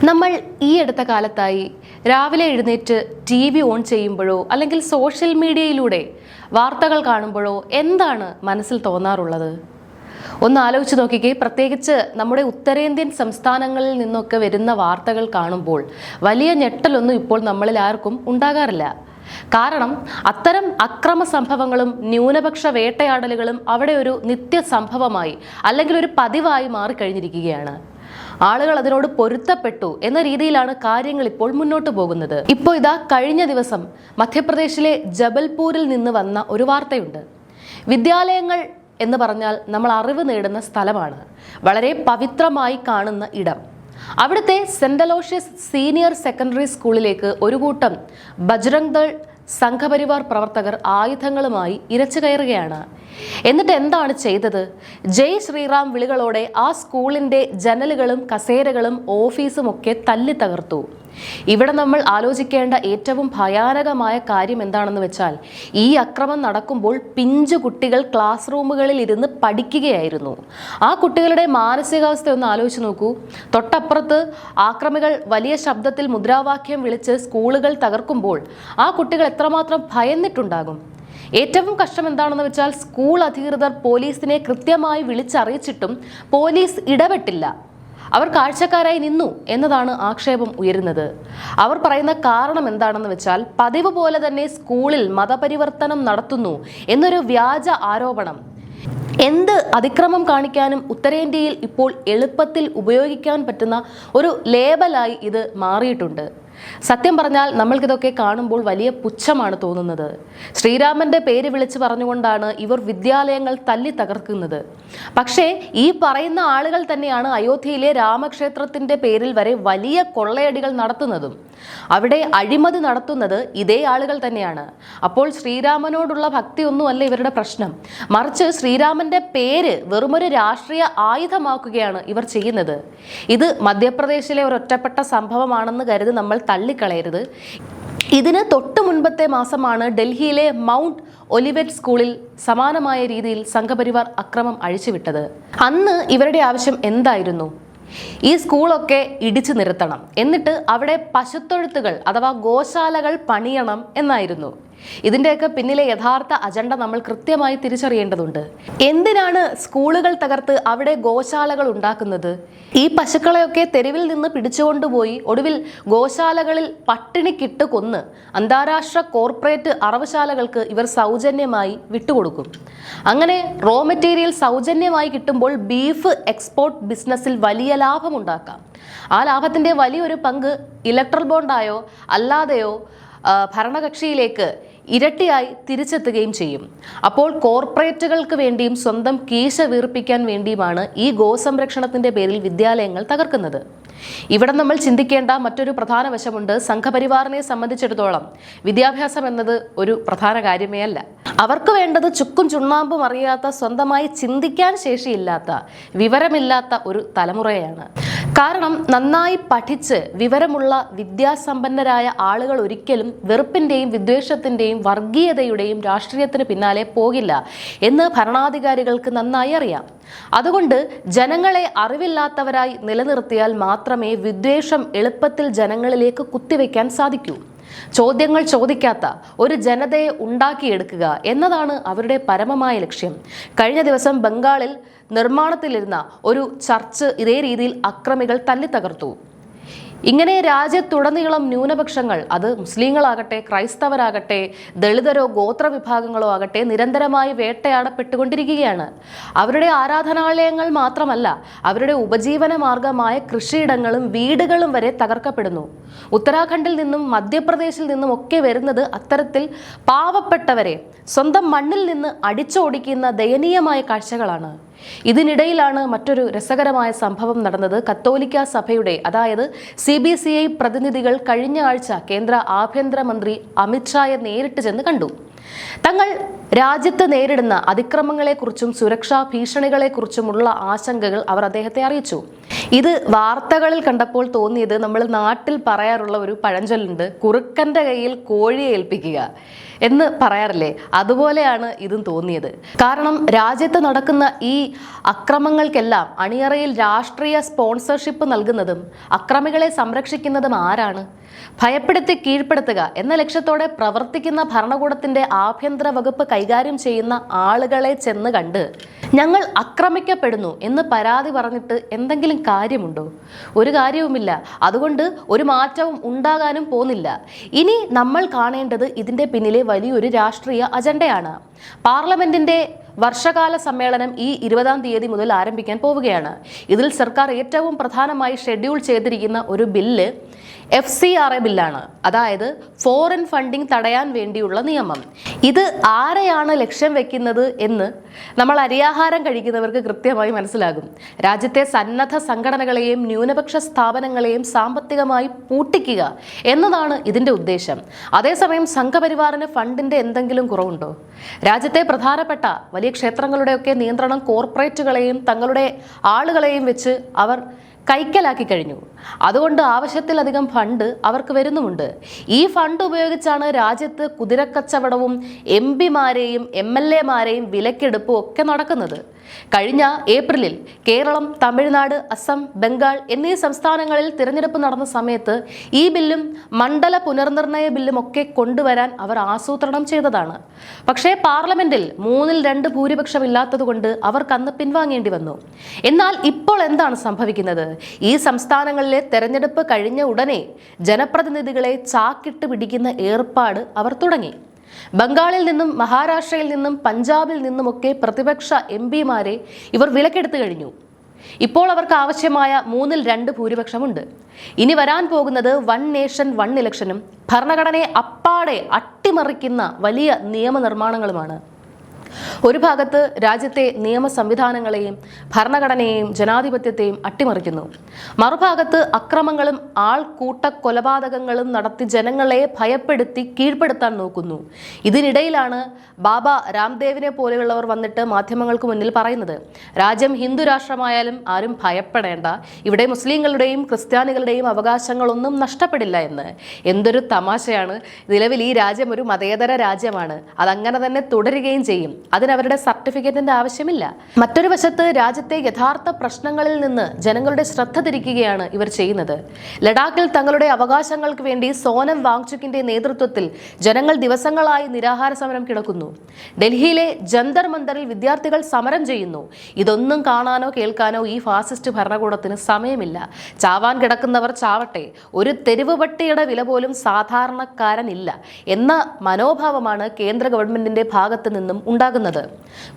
നമ്മൾ ഈ അടുത്ത കാലത്തായി രാവിലെ എഴുന്നേറ്റ് TV ഓൺ ചെയ്യുമ്പോഴോ അല്ലെങ്കിൽ സോഷ്യൽ മീഡിയയിലൂടെ വാർത്തകൾ കാണുമ്പോഴോ എന്താണ് മനസ്സിൽ തോന്നാറുള്ളത്? ഒന്ന് ആലോചിച്ച് നോക്കിക്കേ. പ്രത്യേകിച്ച് നമ്മുടെ ഉത്തരേന്ത്യൻ സംസ്ഥാനങ്ങളിൽ നിന്നൊക്കെ വരുന്ന വാർത്തകൾ കാണുമ്പോൾ വലിയ ഞെട്ടലൊന്നും ഇപ്പോൾ നമ്മളിൽ ആർക്കും ഉണ്ടാകാറില്ല. കാരണം അത്തരം അക്രമ സംഭവങ്ങളും ന്യൂനപക്ഷ വേട്ടയാടലുകളും അവിടെ ഒരു നിത്യസംഭവമായി അല്ലെങ്കിൽ ഒരു പതിവായി മാറിക്കഴിഞ്ഞിരിക്കുകയാണ്. ആളുകൾ അതിനോട് പൊരുത്തപ്പെട്ടു എന്ന രീതിയിലാണ് കാര്യങ്ങൾ ഇപ്പോൾ മുന്നോട്ട് പോകുന്നത്. ഇപ്പോൾ ഇതാ കഴിഞ്ഞ ദിവസം മധ്യപ്രദേശിലെ ജബൽപൂരിൽ നിന്ന് വന്ന ഒരു വാർത്തയുണ്ട്. വിദ്യാലയങ്ങൾ എന്ന് പറഞ്ഞാൽ നമ്മൾ അറിവ് നേടുന്ന സ്ഥലമാണ്, വളരെ പവിത്രമായി കാണുന്ന ഇടം. അവിടുത്തെ സെന്റ് അലോഷ്യസ് സീനിയർ സെക്കൻഡറി സ്കൂളിലേക്ക് ഒരു കൂട്ടം ബജ്രംഗ് ദൾ സംഘപരിവാർ പ്രവർത്തകർ ആയുധങ്ങളുമായി ഇരച്ചു കയറുകയാണ്. എന്നിട്ട് എന്താണ് ചെയ്തത്? ജയ് ശ്രീറാം വിളികളോടെ ആ സ്കൂളിന്റെ ജനലുകളും കസേരകളും ഓഫീസും ഒക്കെ തല്ലി തകർത്തു. ഇവിടെ നമ്മൾ ആലോചിക്കേണ്ട ഏറ്റവും ഭയാനകമായ കാര്യം എന്താണെന്ന് വെച്ചാൽ, ഈ അക്രമം നടക്കുമ്പോൾ പിഞ്ചു കുട്ടികൾ ക്ലാസ് റൂമുകളിൽ ഇരുന്ന് പഠിക്കുകയായിരുന്നു. ആ കുട്ടികളുടെ മാനസികാവസ്ഥ ഒന്ന് ആലോചിച്ച് നോക്കൂ. തൊട്ടപ്പുറത്ത് ആക്രമികൾ വലിയ ശബ്ദത്തിൽ മുദ്രാവാക്യം വിളിച്ച് സ്കൂളുകൾ തകർക്കുമ്പോൾ ആ കുട്ടികൾ എത്രമാത്രം ഭയന്നിട്ടുണ്ടാകും. ഏറ്റവും കഷ്ടം എന്താണെന്ന് വെച്ചാൽ, സ്കൂൾ അധികൃതർ പോലീസിനെ കൃത്യമായി വിളിച്ചറിയിച്ചിട്ടും പോലീസ് ഇടപെട്ടില്ല. അവർ കാഴ്ചക്കാരായി നിന്നു എന്നതാണ് ആക്ഷേപം ഉയരുന്നത്. അവർ പറയുന്ന കാരണം എന്താണെന്ന് വെച്ചാൽ, പതിവ് പോലെ തന്നെ സ്കൂളിൽ മതപരിവർത്തനം നടത്തുന്നു എന്നൊരു വ്യാജ ആരോപണം. എന്ത് അതിക്രമം കാണിക്കാനും ഉത്തരേന്ത്യയിൽ ഇപ്പോൾ എളുപ്പത്തിൽ ഉപയോഗിക്കാൻ പറ്റുന്ന ഒരു ലേബലായി ഇത് മാറിയിട്ടുണ്ട്. സത്യം പറഞ്ഞാൽ നമ്മൾക്കിതൊക്കെ കാണുമ്പോൾ വലിയ പുച്ഛമാണ് തോന്നുന്നത്. ശ്രീരാമന്റെ പേര് വിളിച്ചു പറഞ്ഞുകൊണ്ടാണ് ഇവർ വിദ്യാലയങ്ങൾ തല്ലി തകർക്കുന്നത്. പക്ഷേ ഈ പറയുന്ന ആളുകൾ തന്നെയാണ് അയോധ്യയിലെ രാമക്ഷേത്രത്തിന്റെ പേരിൽ വരെ വലിയ കൊള്ളയടികൾ നടത്തുന്നതും. അവിടെ അഴിമതി നടത്തുന്നത് ഇതേ ആളുകൾ തന്നെയാണ്. അപ്പോൾ ശ്രീരാമനോടുള്ള ഭക്തിയൊന്നുമല്ല ഇവരുടെ പ്രശ്നം, മറിച്ച് ശ്രീരാമന്റെ പേര് വെറുമൊരു രാഷ്ട്രീയ ആയുധമാക്കുകയാണ് ഇവർ ചെയ്യുന്നത്. ഇത് മധ്യപ്രദേശിലെ ഒരു ഒറ്റപ്പെട്ട സംഭവമാണെന്ന് കരുതി നമ്മൾ തള്ളിക്കളയരുത്. ഇതിന് തൊട്ടു മുൻപത്തെ മാസമാണ് ഡൽഹിയിലെ മൗണ്ട് ഒലിവറ്റ് സ്കൂളിൽ സമാനമായ രീതിയിൽ സംഘപരിവാർ അക്രമം അഴിച്ചുവിട്ടത്. അന്ന് ഇവരുടെ ആവശ്യം എന്തായിരുന്നു? ഈ സ്കൂളൊക്കെ ഇടിച്ചു നിരത്തണം, എന്നിട്ട് അവിടെ പശുത്തൊഴുത്തുകൾ അഥവാ ഗോശാലകൾ പണിയണം എന്നായിരുന്നു. ഇതിൻ്റെയൊക്കെ പിന്നിലെ യഥാർത്ഥ അജണ്ട നമ്മൾ കൃത്യമായി തിരിച്ചറിയേണ്ടതുണ്ട്. എന്തിനാണ് സ്കൂളുകൾ തകർത്ത് അവിടെ ഗോശാലകൾ ഉണ്ടാക്കുന്നത്? ഈ പശുക്കളെയൊക്കെ തെരുവിൽ നിന്ന് പിടിച്ചുകൊണ്ടുപോയി ഒടുവിൽ ഗോശാലകളിൽ പട്ടിണിക്കിട്ട് കൊന്ന് അന്താരാഷ്ട്ര കോർപ്പറേറ്റ് അറവുശാലകൾക്ക് ഇവർ സൗജന്യമായി വിട്ടുകൊടുക്കും. അങ്ങനെ റോ മെറ്റീരിയൽ സൗജന്യമായി കിട്ടുമ്പോൾ ബീഫ് എക്സ്പോർട്ട് ബിസിനസ്സിൽ വലിയ ലാഭമുണ്ടാക്കാം. ആ ലാഭത്തിന്റെ വലിയൊരു പങ്ക് ഇലക്ട്രൽ ബോണ്ടായോ അല്ലാതെയോ ഭരണകക്ഷിയിലേക്ക് ഇരട്ടിയായി തിരിച്ചെത്തുകയും ചെയ്യും. അപ്പോൾ കോർപ്പറേറ്റുകൾക്ക് വേണ്ടിയും സ്വന്തം കീശ വീർപ്പിക്കാൻ വേണ്ടിയുമാണ് ഈ ഗോസംരക്ഷണത്തിന്റെ പേരിൽ വിദ്യാലയങ്ങൾ തകർക്കുന്നത്. ഇവിടെ നമ്മൾ ചിന്തിക്കേണ്ട മറ്റൊരു പ്രധാന വശമുണ്ട്. സംഘപരിവാറിനെ സംബന്ധിച്ചിടത്തോളം വിദ്യാഭ്യാസം എന്നത് ഒരു പ്രധാന കാര്യമേ അല്ല. അവർക്ക് വേണ്ടത് ചുക്കും ചുണ്ണാമ്പും അറിയാത്ത, സ്വന്തമായി ചിന്തിക്കാൻ ശേഷിയില്ലാത്ത, വിവരമില്ലാത്ത ഒരു തലമുറയാണ്. കാരണം നന്നായി പഠിച്ച് വിവരമുള്ള വിദ്യാസമ്പന്നരായ ആളുകൾ ഒരിക്കലും വെറുപ്പിന്റെയും വിദ്വേഷത്തിന്റെയും വർഗീയതയുടെയും രാഷ്ട്രീയത്തിന് പിന്നാലെ പോകില്ല എന്ന് ഭരണാധികാരികൾക്ക് നന്നായി അറിയാം. അതുകൊണ്ട് ജനങ്ങളെ അറിവില്ലാത്തവരായി നിലനിർത്തിയാൽ മാത്രമേ വിദ്വേഷം എളുപ്പത്തിൽ ജനങ്ങളിലേക്ക് കുത്തിവെക്കാൻ സാധിക്കൂ. ചോദ്യങ്ങൾ ചോദിക്കാത്ത ഒരു ജനതയെ ഉണ്ടാക്കിയെടുക്കുക എന്നതാണ് അവരുടെ പരമമായ ലക്ഷ്യം. കഴിഞ്ഞ ദിവസം ബംഗാളിൽ നിർമ്മാണത്തിലിരുന്ന ഒരു ചർച്ച് ഇതേ രീതിയിൽ അക്രമികൾ തല്ലിത്തകർത്തു. ഇങ്ങനെ രാജ്യത്തുടനീളം ന്യൂനപക്ഷങ്ങൾ, അത് മുസ്ലിങ്ങളാകട്ടെ ക്രൈസ്തവരാകട്ടെ ദളിതരോ ഗോത്ര വിഭാഗങ്ങളോ ആകട്ടെ, നിരന്തരമായി വേട്ടയാടപ്പെട്ടുകൊണ്ടിരിക്കുകയാണ്. അവരുടെ ആരാധനാലയങ്ങൾ മാത്രമല്ല, അവരുടെ ഉപജീവന മാർഗമായ കൃഷിയിടങ്ങളും വീടുകളും വരെ തകർക്കപ്പെടുന്നു. ഉത്തരാഖണ്ഡിൽ നിന്നും മധ്യപ്രദേശിൽ നിന്നും ഒക്കെ വരുന്നത് അത്തരത്തിൽ പാവപ്പെട്ടവരെ സ്വന്തം മണ്ണിൽ നിന്ന് അടിച്ചോടിക്കുന്ന ദയനീയമായ കാഴ്ചകളാണ്. ഇതിനിടയിലാണ് മറ്റൊരു രസകരമായ സംഭവം നടന്നത്. കത്തോലിക്ക സഭയുടെ, അതായത് CBCI പ്രതിനിധികൾ കഴിഞ്ഞ ആഴ്ച കേന്ദ്ര ആഭ്യന്തരമന്ത്രി അമിത്ഷായെ നേരിട്ട് ചെന്ന് കണ്ടു. തങ്ങൾ രാജ്യത്ത് നേരിടുന്ന അതിക്രമങ്ങളെക്കുറിച്ചും സുരക്ഷാ ഭീഷണികളെക്കുറിച്ചുമുള്ള ആശങ്കകൾ അവർ അദ്ദേഹത്തെ അറിയിച്ചു. ഇത് വാർത്തകളിൽ കണ്ടപ്പോൾ തോന്നിയത് നമ്മൾ നാട്ടിൽ പറയാറുള്ള ഒരു പഴഞ്ചൊല്ലുണ്ട്, കുറുക്കന്റെ കയ്യിൽ കോഴിയെ ഏൽപ്പിക്കുക എന്ന് പറയാറില്ലേ, അതുപോലെയാണ് ഇതും തോന്നിയത്. കാരണം രാജ്യത്ത് നടക്കുന്ന ഈ അക്രമങ്ങൾക്കെല്ലാം അണിയറയിൽ രാഷ്ട്രീയ സ്പോൺസർഷിപ്പ് നൽകുന്നതും അക്രമികളെ സംരക്ഷിക്കുന്നതും ആരാണ്? ഭയപ്പെടുത്തി കീഴ്പ്പെടുത്തുക എന്ന ലക്ഷ്യത്തോടെ പ്രവർത്തിക്കുന്ന ഭരണകൂടത്തിന്റെ ആഭ്യന്തര വകുപ്പ് കൈകാര്യം ചെയ്യുന്ന ആളുകളെ ചെന്ന് കണ്ട് ഞങ്ങൾ ആക്രമിക്കപ്പെടുന്നു എന്ന് പരാതി പറഞ്ഞിട്ട് എന്തെങ്കിലും കാര്യമുണ്ടോ? ഒരു കാര്യവുമില്ല. അതുകൊണ്ട് ഒരു മാറ്റവും ഉണ്ടാകാനും പോകുന്നില്ല. ഇനി നമ്മൾ കാണേണ്ടത് ഇതിന്റെ പിന്നിലെ വലിയൊരു രാഷ്ട്രീയ അജണ്ടയാണ്. പാർലമെന്റിന്റെ വർഷകാല സമ്മേളനം ഈ 20-ാം തീയതി മുതൽ ആരംഭിക്കാൻ പോവുകയാണ്. ഇതിൽ സർക്കാർ ഏറ്റവും പ്രധാനമായി ഷെഡ്യൂൾ ചെയ്തിരിക്കുന്ന ഒരു ബില്ല് FCRA ബില്ലാണ്, അതായത് ഫോറിൻ ഫണ്ടിങ് തടയാൻ വേണ്ടിയുള്ള നിയമം. ഇത് ആരെയാണ് ലക്ഷ്യം വെക്കുന്നത് എന്ന് നമ്മൾ അരിയാഹാരം കഴിക്കുന്നവർക്ക് കൃത്യമായി മനസ്സിലാകും. രാജ്യത്തെ സന്നദ്ധ സംഘടനകളെയും ന്യൂനപക്ഷ സ്ഥാപനങ്ങളെയും സാമ്പത്തികമായി പൂട്ടിക്കുക എന്നതാണ് ഇതിന്റെ ഉദ്ദേശം. അതേസമയം സംഘപരിവാറിന് ഫണ്ടിന്റെ എന്തെങ്കിലും കുറവുണ്ടോ? രാജ്യത്തെ പ്രധാനപ്പെട്ട വലിയ ക്ഷേത്രങ്ങളുടെയൊക്കെ നിയന്ത്രണം കോർപ്പറേറ്റുകളെയും തങ്ങളുടെ ആളുകളെയും വെച്ച് അവർ കൈക്കലാക്കി കഴിഞ്ഞു. അതുകൊണ്ട് ആവശ്യത്തിലധികം ഫണ്ട് അവർക്ക് വരുന്നുമുണ്ട്. ഈ ഫണ്ട് ഉപയോഗിച്ചാണ് രാജ്യത്ത് കുതിരക്കച്ചവടവും MP-മാരെയും MLA-മാരെയും വിലക്കെടുപ്പും ഒക്കെ നടക്കുന്നത്. കഴിഞ്ഞ ഏപ്രിലിൽ കേരളം, തമിഴ്നാട്, അസം, ബംഗാൾ എന്നീ സംസ്ഥാനങ്ങളിൽ തിരഞ്ഞെടുപ്പ് നടന്ന സമയത്ത് ഈ ബില്ലും മണ്ഡല പുനർനിർണയ ബില്ലും ഒക്കെ കൊണ്ടുവരാൻ അവർ ആസൂത്രണം ചെയ്തതാണ്. പക്ഷേ പാർലമെന്റിൽ 3-2 ഭൂരിപക്ഷമില്ലാത്തതുകൊണ്ട് അവർക്ക് അന്ന് പിൻവാങ്ങേണ്ടി വന്നു. എന്നാൽ ഇപ്പോൾ എന്താണ് സംഭവിക്കുന്നത്? ഈ സംസ്ഥാനങ്ങളിലെ തെരഞ്ഞെടുപ്പ് കഴിഞ്ഞ ഉടനെ ജനപ്രതിനിധികളെ ചാക്കിട്ട് പിടിക്കുന്ന ഏർപ്പാട് അവർ തുടങ്ങി. ബംഗാളിൽ നിന്നും മഹാരാഷ്ട്രയിൽ നിന്നും പഞ്ചാബിൽ നിന്നുമൊക്കെ പ്രതിപക്ഷ MP-മാരെ ഇവർ വിലക്കെടുത്തു കഴിഞ്ഞു. ഇപ്പോൾ അവർക്ക് ആവശ്യമായ 3-2 ഭൂരിപക്ഷമുണ്ട്. ഇനി വരാൻ പോകുന്നത് 1 നേഷൻ 1 ഇലക്ഷനും ഭരണഘടനയെ അപ്പാടെ അട്ടിമറിക്കുന്ന വലിയ നിയമനിർമ്മാണങ്ങളുമാണ്. ഒരു ഭാഗത്ത് രാജ്യത്തെ നിയമ സംവിധാനങ്ങളെയും ഭരണഘടനയെയും ജനാധിപത്യത്തെയും അട്ടിമറിക്കുന്നു. മറുഭാഗത്ത് അക്രമങ്ങളും ആൾക്കൂട്ട കൊലപാതകങ്ങളും നടത്തി ജനങ്ങളെ ഭയപ്പെടുത്തി കീഴ്പ്പെടുത്താൻ നോക്കുന്നു. ഇതിനിടയിലാണ് ബാബ രാംദേവിനെ പോലെയുള്ളവർ വന്നിട്ട് മാധ്യമങ്ങൾക്ക് മുന്നിൽ പറയുന്നത്, രാജ്യം ഹിന്ദു രാഷ്ട്രമായാലും ആരും ഭയപ്പെടേണ്ട, ഇവിടെ മുസ്ലിങ്ങളുടെയും ക്രിസ്ത്യാനികളുടെയും അവകാശങ്ങളൊന്നും നഷ്ടപ്പെടില്ല എന്ന്. എന്തൊരു തമാശയാണ്! നിലവിൽ ഈ രാജ്യം ഒരു മതേതര രാജ്യമാണ്. അതങ്ങനെ തന്നെ തുടരുകയും ചെയ്യും. അതിനവരുടെ സർട്ടിഫിക്കറ്റിന്റെ ആവശ്യമില്ല. മറ്റൊരു വശത്ത് രാജ്യത്തെ യഥാർത്ഥ പ്രശ്നങ്ങളിൽ നിന്ന് ജനങ്ങളുടെ ശ്രദ്ധ തിരിക്കുകയാണ് ഇവർ ചെയ്യുന്നത്. ലഡാക്കിൽ തങ്ങളുടെ അവകാശങ്ങൾക്ക് വേണ്ടി സോനം വാങ്ചുക്കിന്റെ നേതൃത്വത്തിൽ ജനങ്ങൾ ദിവസങ്ങളായി നിരാഹാര സമരം കിടക്കുന്നു. ഡൽഹിയിലെ ജന്തർ മന്ദറിൽ വിദ്യാർത്ഥികൾ സമരം ചെയ്യുന്നു. ഇതൊന്നും കാണാനോ കേൾക്കാനോ ഈ ഫാസിസ്റ്റ് ഭരണകൂടത്തിന് സമയമില്ല. ചാവാൻ കിടക്കുന്നവർ ചാവട്ടെ, ഒരു തെരുവ് പട്ടിയുടെ വില പോലും സാധാരണക്കാരനില്ല എന്ന മനോഭാവമാണ് കേന്ദ്ര ഗവൺമെന്റിന്റെ ഭാഗത്ത് നിന്നും ഉണ്ടാകുന്നത്.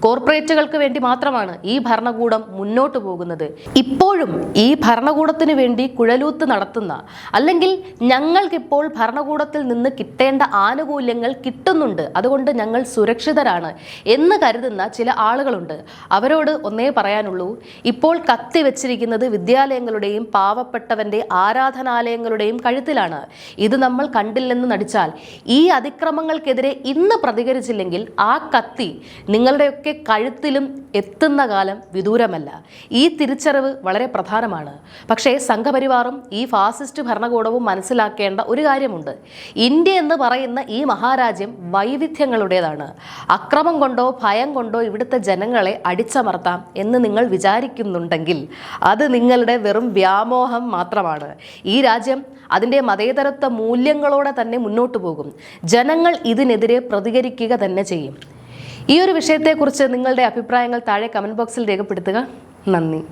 കോർപ്പറേറ്റുകൾക്ക് വേണ്ടി മാത്രമാണ് ഈ ഭരണകൂടം മുന്നോട്ട് പോകുന്നത്. ഇപ്പോഴും ഈ ഭരണകൂടത്തിന് വേണ്ടി കുഴലൂത്ത് നടത്തുന്ന, അല്ലെങ്കിൽ ഞങ്ങൾക്കിപ്പോൾ ഭരണകൂടത്തിൽ നിന്ന് കിട്ടേണ്ട ആനുകൂല്യങ്ങൾ കിട്ടുന്നുണ്ട്, അതുകൊണ്ട് ഞങ്ങൾ സുരക്ഷിതരാണ് എന്ന് കരുതുന്ന ചില ആളുകളുണ്ട്. അവരോട് ഒന്നേ പറയാനുള്ളൂ, ഇപ്പോൾ കത്തിവെച്ചിരിക്കുന്നത് വിദ്യാലയങ്ങളുടെയും പാവപ്പെട്ടവന്റെ ആരാധനാലയങ്ങളുടെയും കഴുത്തിലാണ്. ഇത് നമ്മൾ കണ്ടില്ലെന്ന് നടിച്ചാൽ, ഈ അതിക്രമങ്ങൾക്കെതിരെ ഇന്ന് പ്രതികരിച്ചില്ലെങ്കിൽ ആ കത്തി നിങ്ങളുടെയൊക്കെ കഴുത്തിലും എത്തുന്ന കാലം വിദൂരമല്ല. ഈ തിരിച്ചറിവ് വളരെ പ്രധാനമാണ്. പക്ഷേ സംഘപരിവാറും ഈ ഫാസിസ്റ്റ് ഭരണകൂടവും മനസ്സിലാക്കേണ്ട ഒരു കാര്യമുണ്ട്. ഇന്ത്യ എന്ന് പറയുന്ന ഈ മഹാരാജ്യം വൈവിധ്യങ്ങളുടേതാണ്. അക്രമം കൊണ്ടോ ഭയം കൊണ്ടോ ഇവിടുത്തെ ജനങ്ങളെ അടിച്ചമർത്താം എന്ന് നിങ്ങൾ വിചാരിക്കുന്നുണ്ടെങ്കിൽ അത് നിങ്ങളുടെ വെറും വ്യാമോഹം മാത്രമാണ്. ഈ രാജ്യം അതിൻ്റെ മതേതരത്വ മൂല്യങ്ങളോടെ തന്നെ മുന്നോട്ട് പോകും. ജനങ്ങൾ ഇതിനെതിരെ പ്രതികരിക്കുക തന്നെ ചെയ്യും. ഈ ഒരു വിഷയത്തെക്കുറിച്ച് നിങ്ങളുടെ അഭിപ്രായങ്ങൾ താഴെ കമൻറ്റ് ബോക്സിൽ രേഖപ്പെടുത്തുക. നന്ദി.